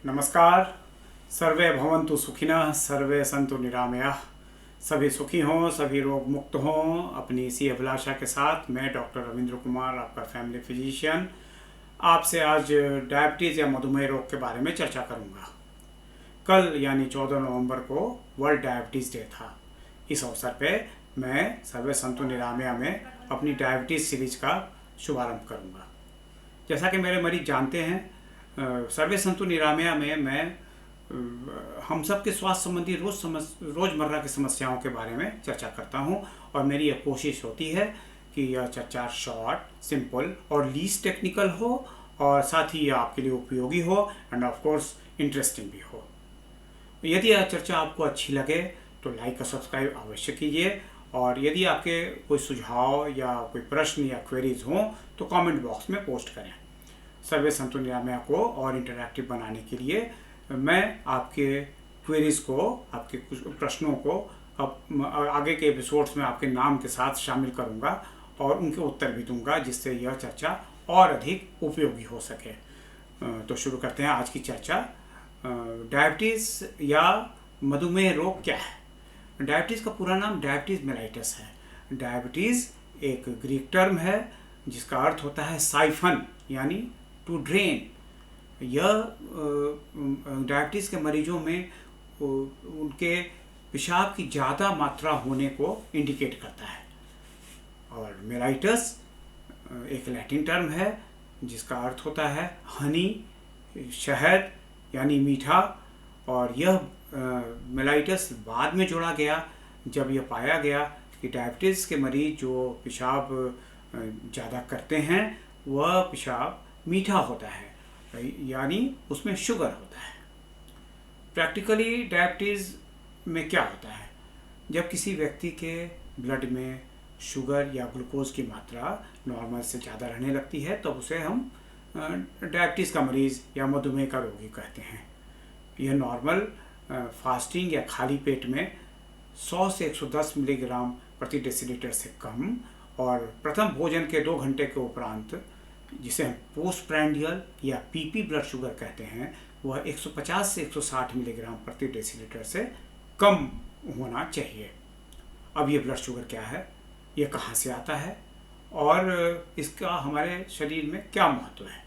नमस्कार। सर्वे भवन्तु सुखिनः, सर्वे सन्तु निरामयाः। सभी सुखी हों, सभी रोग मुक्त हों। अपनी इसी अभिलाषा के साथ मैं डॉक्टर रविंद्र कुमार, आपका फैमिली फिजिशियन, आपसे आज डायबिटीज़ या मधुमेह रोग के बारे में चर्चा करूंगा। कल यानी 14 नवंबर को वर्ल्ड डायबिटीज़ डे था। इस अवसर पे मैं सर्वे सन्तु निरामया में अपनी डायबिटीज़ सीरीज का शुभारंभ करूंगा। जैसा कि मेरे मरीज जानते हैं, सर्वे सन्तु निरामया में मैं हम सब के स्वास्थ्य संबंधी रोज़मर्रा की समस्याओं के बारे में चर्चा करता हूं और मेरी यह कोशिश होती है कि यह चर्चा शॉर्ट, सिंपल और लीस्ट टेक्निकल हो और साथ ही यह आपके लिए उपयोगी हो एंड ऑफ कोर्स इंटरेस्टिंग भी हो। यदि यह चर्चा आपको अच्छी लगे तो लाइक और सब्सक्राइब अवश्य कीजिए, और यदि आपके कोई सुझाव या कोई प्रश्न या क्वेरीज हों तो कमेंट बॉक्स में पोस्ट करें। सर्वे सन्तु निरामया को और इंटरैक्टिव बनाने के लिए मैं आपके क्वेरीज को, आपके कुछ प्रश्नों को आगे के एपिसोड्स में आपके नाम के साथ शामिल करूंगा और उनके उत्तर भी दूंगा, जिससे यह चर्चा और अधिक उपयोगी हो सके। तो शुरू करते हैं आज की चर्चा। डायबिटीज़ या मधुमेह रोग क्या है? डायबिटीज़ का पूरा नाम डायबिटीज़ मेलाइटस है। डायबिटीज़ एक ग्रीक टर्म है जिसका अर्थ होता है साइफन, यानी टू ड्रेन। यह डायबिटीज़ के मरीजों में उनके पेशाब की ज़्यादा मात्रा होने को इंडिकेट करता है। और मेलाइटस एक लैटिन टर्म है जिसका अर्थ होता है हनी, शहद यानी मीठा। और यह मेलाइटस बाद में जोड़ा गया जब यह पाया गया कि डायबिटीज़ के मरीज जो पेशाब ज़्यादा करते हैं वह पेशाब मीठा होता है, यानी उसमें शुगर होता है। प्रैक्टिकली डायबिटीज़ में क्या होता है? जब किसी व्यक्ति के ब्लड में शुगर या ग्लूकोज की मात्रा नॉर्मल से ज़्यादा रहने लगती है तब उसे हम डायबिटीज़ का मरीज़ या मधुमेह का रोगी कहते हैं। यह नॉर्मल फास्टिंग या खाली पेट में 100 से 110 मिलीग्राम प्रति डेसीलीटर से कम और प्रथम भोजन के 2 घंटे के उपरांत, जिसे हम पोस्ट प्रैंडियल या पीपी ब्लड शुगर कहते हैं, वह 150 से 160 मिलीग्राम प्रति डेसीलीटर से कम होना चाहिए। अब ये ब्लड शुगर क्या है, ये कहाँ से आता है और इसका हमारे शरीर में क्या महत्व है?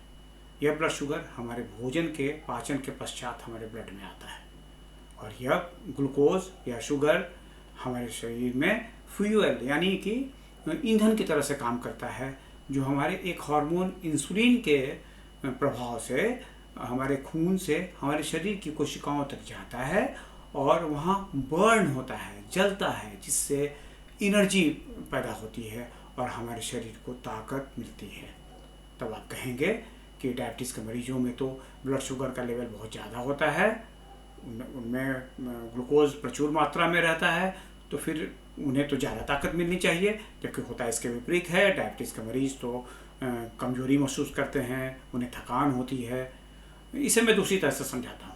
यह ब्लड शुगर हमारे भोजन के पाचन के पश्चात हमारे ब्लड में आता है और यह ग्लूकोज या शुगर हमारे शरीर में फ्यूल यानी कि ईंधन की तरह से काम करता है, जो हमारे एक हार्मोन इंसुलिन के प्रभाव से हमारे खून से हमारे शरीर की कोशिकाओं तक जाता है और वहाँ बर्न होता है, जलता है, जिससे एनर्जी पैदा होती है और हमारे शरीर को ताकत मिलती है। तब आप कहेंगे कि डायबिटीज़ के मरीजों में तो ब्लड शुगर का लेवल बहुत ज़्यादा होता है, उनमें ग्लूकोज प्रचुर मात्रा में रहता है, तो फिर उन्हें तो ज़्यादा ताकत मिलनी चाहिए। जबकि होता है इसके विपरीत है। डायबिटीज़ के मरीज़ तो कमज़ोरी महसूस करते हैं, उन्हें थकान होती है। इसे मैं दूसरी तरह से समझाता हूँ।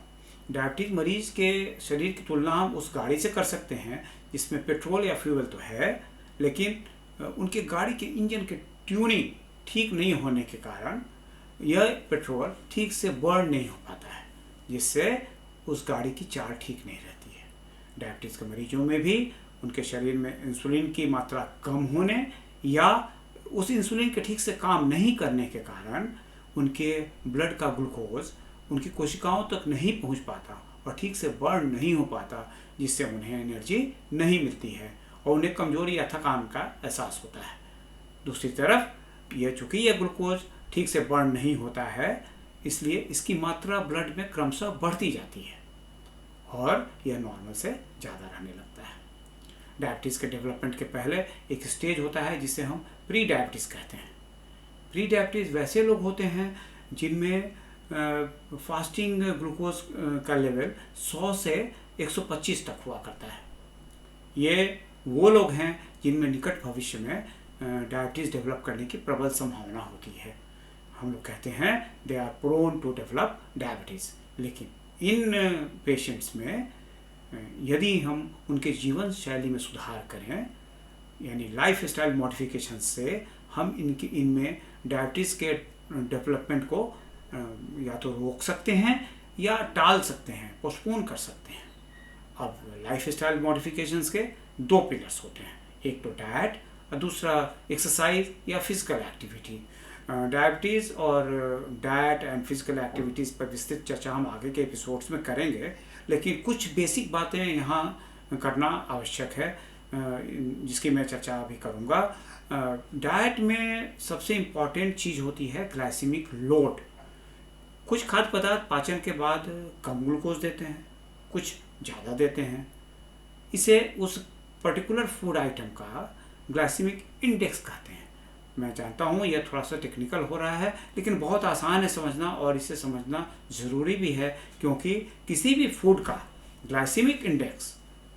डायबिटीज़ मरीज़ के शरीर की तुलना हम उस गाड़ी से कर सकते हैं जिसमें पेट्रोल या फ्यूल तो है, लेकिन उनके गाड़ी के इंजन के ट्यूनिंग ठीक नहीं होने के कारण यह पेट्रोल ठीक से बर्न नहीं हो पाता है, जिससे उस गाड़ी की चाल ठीक नहीं रहती है। डायबिटीज़ के मरीजों में भी उनके शरीर में इंसुलिन की मात्रा कम होने या उस इंसुलिन के ठीक से काम नहीं करने के कारण उनके ब्लड का ग्लूकोज उनकी कोशिकाओं तक नहीं पहुंच पाता और ठीक से बर्न नहीं हो पाता, जिससे उन्हें एनर्जी नहीं मिलती है और उन्हें कमजोरी या थकान का एहसास होता है। दूसरी तरफ चूँकि यह ग्लूकोज ठीक से बर्न नहीं होता है, इसलिए इसकी मात्रा ब्लड में क्रमशः बढ़ती जाती है और यह नॉर्मल से ज़्यादा रहने लगता है। डायबिटीज़ के डेवलपमेंट के पहले एक स्टेज होता है जिसे हम प्री डायबिटीज़ कहते हैं। प्री डायबिटीज़ वैसे लोग होते हैं जिनमें फास्टिंग ग्लूकोज का लेवल 100 से 125 तक हुआ करता है। ये वो लोग हैं जिनमें निकट भविष्य में डायबिटीज़ डेवलप करने की प्रबल संभावना होती है। हम लोग कहते हैं they are prone to develop diabetes. लेकिन इन पेशेंट्स में यदि हम उनके जीवन शैली में सुधार करें, यानी लाइफ स्टाइल मॉडिफिकेशन से हम इनमें डायबिटीज़ के डेवलपमेंट को या तो रोक सकते हैं या टाल सकते हैं, पोस्टपोन कर सकते हैं। अब लाइफ स्टाइल मॉडिफिकेशंस के दो पिलर्स होते हैं, एक तो डाइट और दूसरा एक्सरसाइज या फिजिकल एक्टिविटी। डायबिटीज़ और डाइट एंड फिजिकल एक्टिविटीज़ पर विस्तृत चर्चा हम आगे के एपिसोड्स में करेंगे, लेकिन कुछ बेसिक बातें यहाँ करना आवश्यक है जिसकी मैं चर्चा अभी करूँगा। डाइट में सबसे इम्पॉर्टेंट चीज़ होती है ग्लाइसेमिक लोड। कुछ खाद्य पदार्थ पाचन के बाद कम ग्लूकोज देते हैं, कुछ ज़्यादा देते हैं। इसे उस पर्टिकुलर फूड आइटम का ग्लाइसेमिक इंडेक्स कहते हैं। मैं जानता हूँ यह थोड़ा सा टेक्निकल हो रहा है, लेकिन बहुत आसान है समझना और इसे समझना ज़रूरी भी है, क्योंकि किसी भी फूड का ग्लाइसेमिक इंडेक्स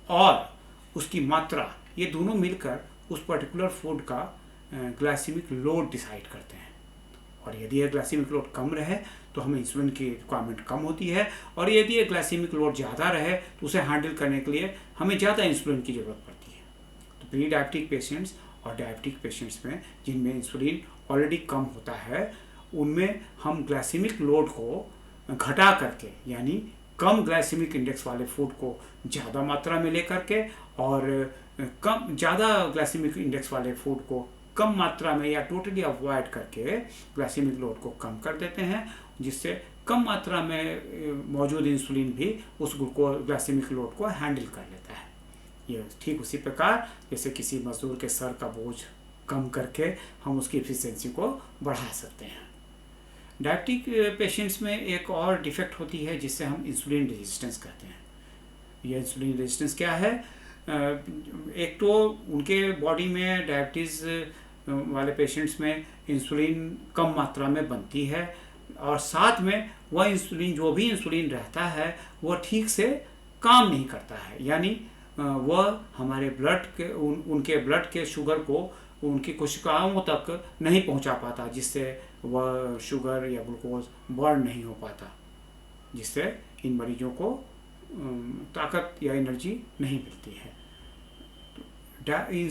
और उसकी मात्रा ये दोनों मिलकर उस पर्टिकुलर फूड का ग्लाइसेमिक लोड डिसाइड करते हैं। और यदि यह ग्लाइसेमिक लोड कम रहे तो हमें इंसुलिन की रिक्वायरमेंट कम होती है, और यदि ये ग्लाइसेमिक लोड ज़्यादा रहे तो उसे हैंडल करने के लिए हमें ज़्यादा इंसुलिन की ज़रूरत पड़ती है। तो प्री डायबिटिक पेशेंट्स और डायबिटिक पेशेंट्स में जिनमें इंसुलिन ऑलरेडी कम होता है, उनमें हम ग्लाइसेमिक लोड को घटा करके, यानी कम ग्लाइसेमिक इंडेक्स वाले फूड को ज़्यादा मात्रा में लेकर के और कम ज़्यादा ग्लाइसेमिक इंडेक्स वाले फूड को कम मात्रा में या टोटली अवॉइड करके ग्लाइसेमिक लोड को कम कर देते हैं, जिससे कम मात्रा में मौजूद इंसुलिन भी उस ग्लाइसेमिक लोड को हैंडल कर लेता है। ये ठीक उसी प्रकार जैसे किसी मजदूर के सर का बोझ कम करके हम उसकी एफिशिएंसी को बढ़ा सकते हैं। डायबिटिक पेशेंट्स में एक और डिफेक्ट होती है जिससे हम इंसुलिन रेजिस्टेंस कहते हैं। यह इंसुलिन रेजिस्टेंस क्या है? एक तो उनके बॉडी में डायबिटीज़ वाले पेशेंट्स में इंसुलिन कम मात्रा में बनती है, और साथ में वह इंसुलिन, जो भी इंसुलिन रहता है, वह ठीक से काम नहीं करता है, यानी वह हमारे ब्लड के उनके ब्लड के शुगर को उनकी कोशिकाओं तक नहीं पहुंचा पाता, जिससे वह शुगर या ग्लूकोज बर्न नहीं हो पाता, जिससे इन मरीजों को ताकत या एनर्जी नहीं मिलती है।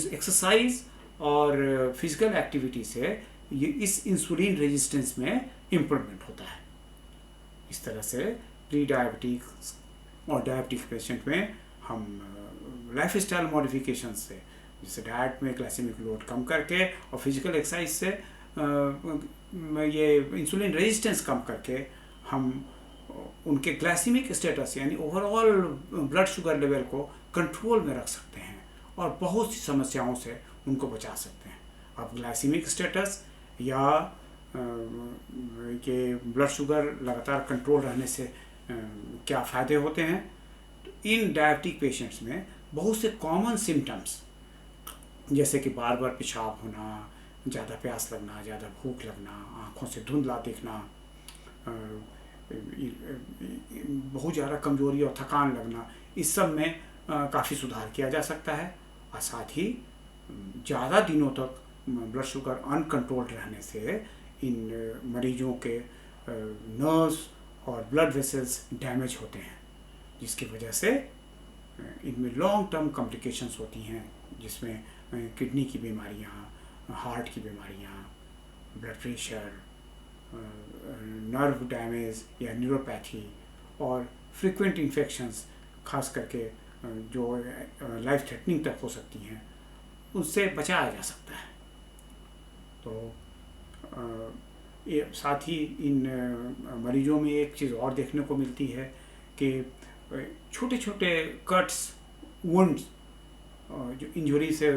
एक्सरसाइज और फिजिकल एक्टिविटी से ये इस इंसुलिन रेजिस्टेंस में इम्प्रूवमेंट होता है। इस तरह से प्री डायबिटिक और डायबिटिक पेशेंट में हम लाइफ स्टाइल मॉडिफिकेशन से, जैसे डाइट में ग्लाइसेमिक लोड कम करके और फिजिकल एक्सरसाइज से ये इंसुलिन रेजिस्टेंस कम करके हम उनके ग्लाइसेमिक स्टेटस यानी ओवरऑल ब्लड शुगर लेवल को कंट्रोल में रख सकते हैं और बहुत सी समस्याओं से उनको बचा सकते हैं। अब ग्लाइसेमिक स्टेटस या कि ब्लड शुगर लगातार कंट्रोल रहने से क्या फ़ायदे होते हैं? तो इन डायबिटिक पेशेंट्स में बहुत से कॉमन सिम्टम्स, जैसे कि बार बार पेशाब होना, ज़्यादा प्यास लगना, ज़्यादा भूख लगना, आँखों से धुंधला दिखना, बहुत ज़्यादा कमजोरी और थकान लगना, इस सब में काफ़ी सुधार किया जा सकता है। और साथ ही ज़्यादा दिनों तक ब्लड शुगर अनकंट्रोल्ड रहने से इन मरीजों के नर्व्स और ब्लड वेसल्स डैमेज होते हैं, जिसकी वजह से इनमें लॉन्ग टर्म कॉम्प्लिकेशंस होती हैं, जिसमें किडनी की बीमारियाँ, हार्ट की बीमारियाँ, ब्लड प्रेशर, नर्व डैमेज या न्यूरोपैथी और फ्रीक्वेंट इन्फेक्शंस, खास करके जो लाइफ थ्रेटनिंग तक हो सकती हैं, उससे बचाया जा सकता है। तो ये साथ ही इन मरीजों में एक चीज़ और देखने को मिलती है कि छोटे छोटे कट्स, वुंड्स, जो इंजरी से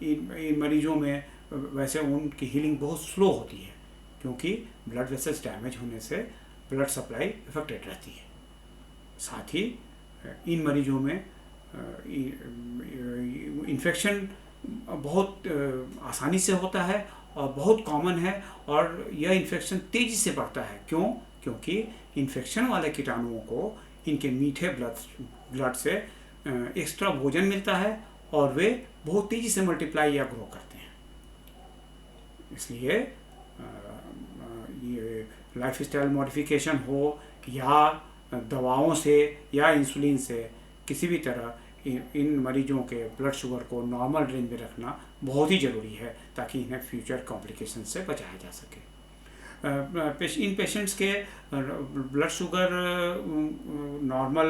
इन मरीजों में वैसे उनकी हीलिंग बहुत स्लो होती है, क्योंकि ब्लड वेसल्स डैमेज होने से ब्लड सप्लाई इफेक्टेड रहती है। साथ ही इन मरीजों में इन्फेक्शन बहुत आसानी से होता है और बहुत कॉमन है, और यह इन्फेक्शन तेज़ी से बढ़ता है। क्यों? क्योंकि इन्फेक्शन वाले कीटाणुओं को इनके मीठे ब्लड से एक्स्ट्रा भोजन मिलता है और वे बहुत तेज़ी से मल्टीप्लाई या ग्रो करते हैं। इसलिए ये लाइफ स्टाइल मॉडिफिकेशन हो या दवाओं से या इंसुलिन से, किसी भी तरह इन मरीजों के ब्लड शुगर को नॉर्मल रेंज में रखना बहुत ही ज़रूरी है, ताकि इन्हें फ्यूचर कॉम्प्लिकेशन से बचाया जा सके। इन पेशेंट्स के ब्लड शुगर नॉर्मल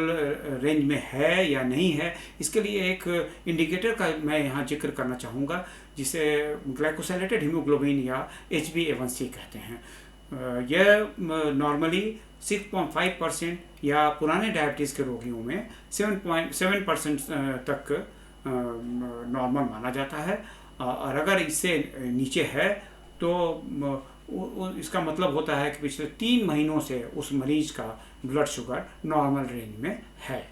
रेंज में है या नहीं है, इसके लिए एक इंडिकेटर का मैं यहाँ जिक्र करना चाहूँगा, जिसे ग्लाइकोसाइलेटेड हीमोग्लोबिन या HbA1c कहते हैं। यह नॉर्मली 6.5% या पुराने डायबिटीज़ के रोगियों में 7.7% तक नॉर्मल माना जाता है। और अगर इससे नीचे है तो इसका मतलब होता है कि पिछले 3 महीनों से उस मरीज का ब्लड शुगर नॉर्मल रेंज में है।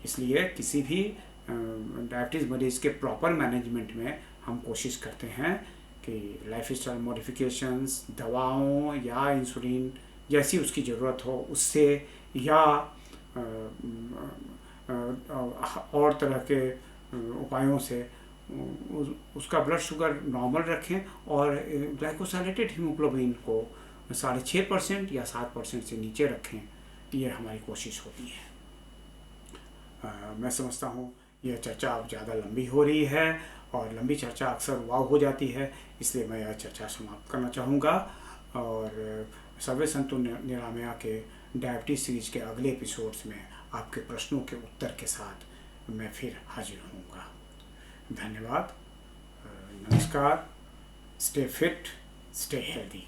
इसलिए किसी भी डायबिटीज़ मरीज के प्रॉपर मैनेजमेंट में हम कोशिश करते हैं कि लाइफस्टाइल मॉडिफिकेशंस, दवाओं या इंसुलिन जैसी उसकी ज़रूरत हो उससे, या और तरह के उपायों से उसका ब्लड शुगर नॉर्मल रखें और ग्लाइकोसाइलेटेड हीमोग्लोबिन को 6.5% या 7% से नीचे रखें। ये हमारी कोशिश होती है। मैं समझता हूँ यह चर्चा अब ज़्यादा लंबी हो रही है और लंबी चर्चा अक्सर वाव हो जाती है, इसलिए मैं यह चर्चा समाप्त करना चाहूँगा और सर्वे संतु निरामया के डायबिटीज़ सीरीज के अगले एपिसोड्स में आपके प्रश्नों के उत्तर के साथ मैं फिर हाजिर होऊंगा। धन्यवाद, नमस्कार, स्टे फिट, स्टे हेल्दी।